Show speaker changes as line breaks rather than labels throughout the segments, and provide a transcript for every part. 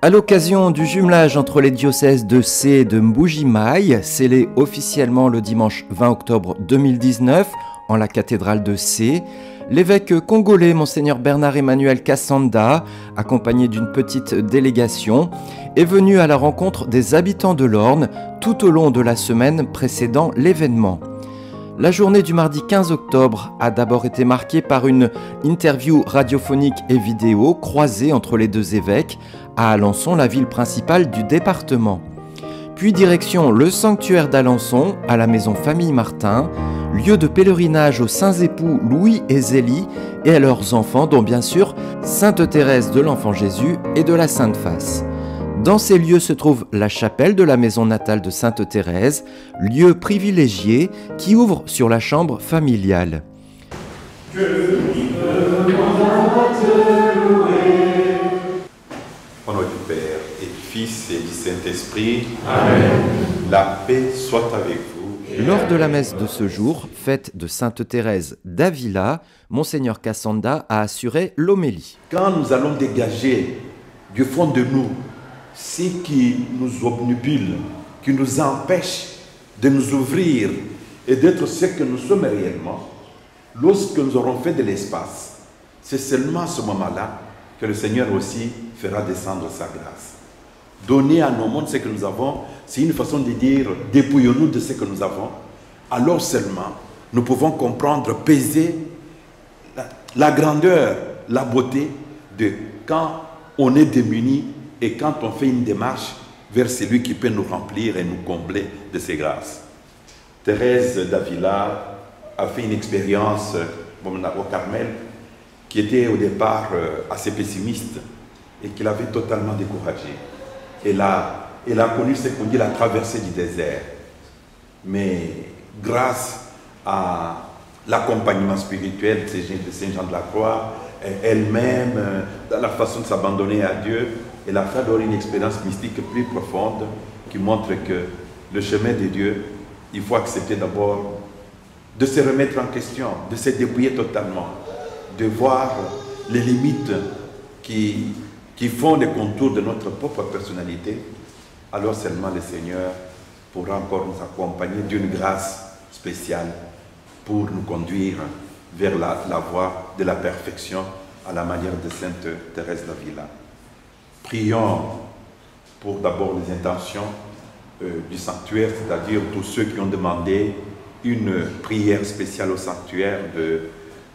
À l'occasion du jumelage entre les diocèses de Sé et de Mbuji-Mayi, scellé officiellement le dimanche 20 octobre 2019 en la cathédrale de Sé, l'évêque congolais Monseigneur Bernard-Emmanuel Kassanda, accompagné d'une petite délégation, est venu à la rencontre des habitants de l'Orne tout au long de la semaine précédant l'événement. La journée du mardi 15 octobre a d'abord été marquée par une interview radiophonique et vidéo croisée entre les deux évêques à Alençon, la ville principale du département. Puis direction le sanctuaire d'Alençon, à la maison Famille Martin, lieu de pèlerinage aux saints époux Louis et Zélie et à leurs enfants, dont bien sûr Sainte Thérèse de l'Enfant Jésus et de la Sainte Face. Dans ces lieux se trouve la chapelle de la maison natale de Sainte Thérèse, lieu privilégié qui ouvre sur la chambre familiale.
Au nom du Père et du Fils et du Saint-Esprit,
Amen.
La paix soit avec vous.
Lors de la messe de ce jour, fête de Sainte Thérèse d'Avila, Monseigneur Kassanda a assuré l'homélie.
Quand nous allons dégager du fond de nous ce qui nous obnubile, qui nous empêche de nous ouvrir et d'être ce que nous sommes réellement, lorsque nous aurons fait de l'espace, c'est seulement à ce moment-là que le Seigneur aussi fera descendre sa grâce. Donner à nos mondes ce que nous avons, c'est une façon de dire dépouillons-nous de ce que nous avons. Alors seulement, nous pouvons comprendre, peser la grandeur, la beauté de quand on est démuni et quand on fait une démarche vers celui qui peut nous remplir et nous combler de ses grâces. Thérèse d'Avila a fait une expérience au Carmel qui était au départ assez pessimiste et qui l'avait totalement découragée. Elle a connu ce qu'on dit la traversée du désert. Mais grâce à l'accompagnement spirituel de Saint Jean de la Croix, elle-même, dans la façon de s'abandonner à Dieu, elle a fait alors une expérience mystique plus profonde qui montre que le chemin de Dieu, il faut accepter d'abord de se remettre en question, de se dépouiller totalement, de voir les limites qui font les contours de notre propre personnalité. Alors seulement le Seigneur pourra encore nous accompagner d'une grâce spéciale pour nous conduire vers la voie de la perfection à la manière de Sainte Thérèse d'Avila. Prions pour d'abord les intentions du sanctuaire, c'est-à-dire tous ceux qui ont demandé une prière spéciale au sanctuaire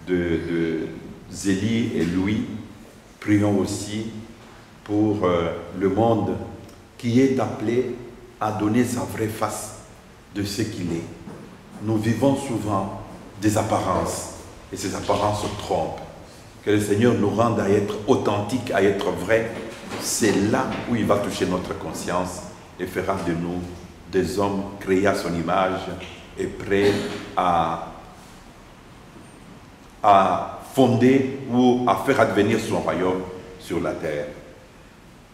de Zélie et Louis. Prions aussi pour le monde qui est appelé à donner sa vraie face de ce qu'il est. Nous vivons souvent des apparences et ces apparences se trompent. Que le Seigneur nous rende à être authentiques, à être vrais. C'est là où il va toucher notre conscience et fera de nous des hommes créés à son image et prêts à fonder ou à faire advenir son royaume sur la terre.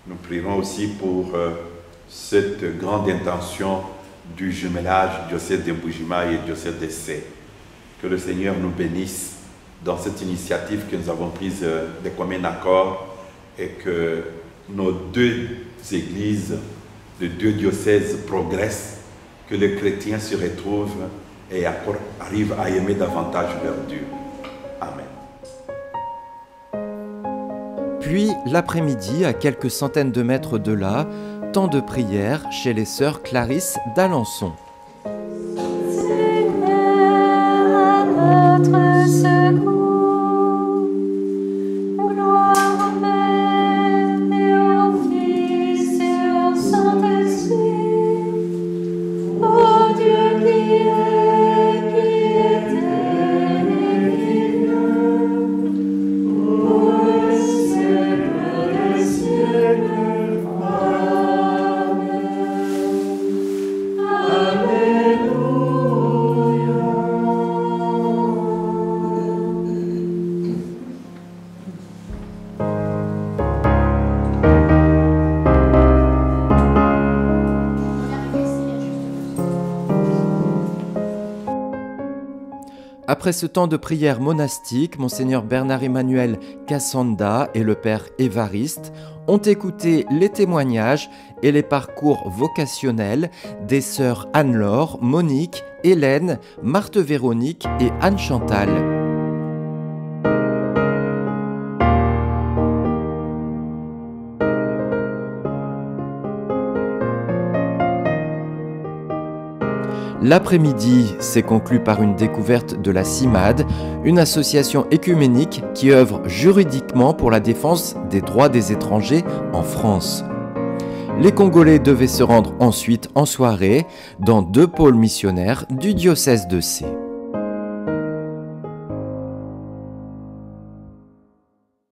Nous prierons aussi pour cette grande intention du jumelage diocèse de Mbuji-Mayi et diocèse de Sé. Que le Seigneur nous bénisse dans cette initiative que nous avons prise de commun accord et que nos deux églises, les deux diocèses progressent, que les chrétiens se retrouvent et arrivent à aimer davantage leur Dieu. Amen.
Puis, l'après-midi, à quelques centaines de mètres de là, temps de prière chez les sœurs Clarisse d'Alençon.
Amen.
Après ce temps de prière monastique, Monseigneur Bernard-Emmanuel Cassanda et le Père Évariste ont écouté les témoignages et les parcours vocationnels des sœurs Anne-Laure, Monique, Hélène, Marthe-Véronique et Anne-Chantal. L'après-midi s'est conclu par une découverte de la CIMAD, une association écuménique qui œuvre juridiquement pour la défense des droits des étrangers en France. Les Congolais devaient se rendre ensuite en soirée dans 2 pôles missionnaires du diocèse de C.